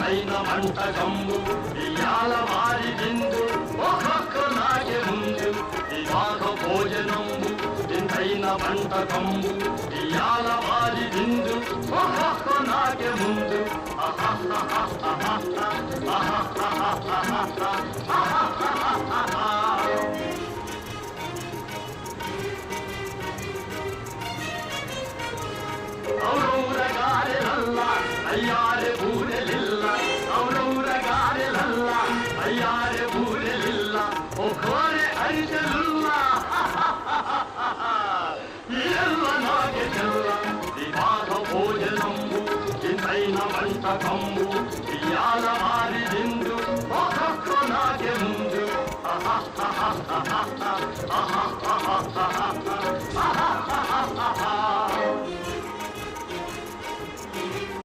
ఇంతైన మంట గమ్ము ఇయాల వారి విందు ఒక్కొక్క నాగే ముందు వివాహ భోజనంబు ఇంతైన మంట గమ్ము ఇయాల వారి విందు ఒక్కొక్క నాగే ముందు ఔరౌరగారెలల్ల అయ్యారె బూరెలిల్ల ఔరౌరగారెలల్ల అయ్యారె బూరెలిల్ల ఒకోరె ఐదెలుల్ల ఎల్ల నాగే చెల్ల వివాహ భోజనంబు ఇంతైన వంట కంబు ఇయాల వారి విందు ఒక్కొక్క నాగే ముందు ఆహా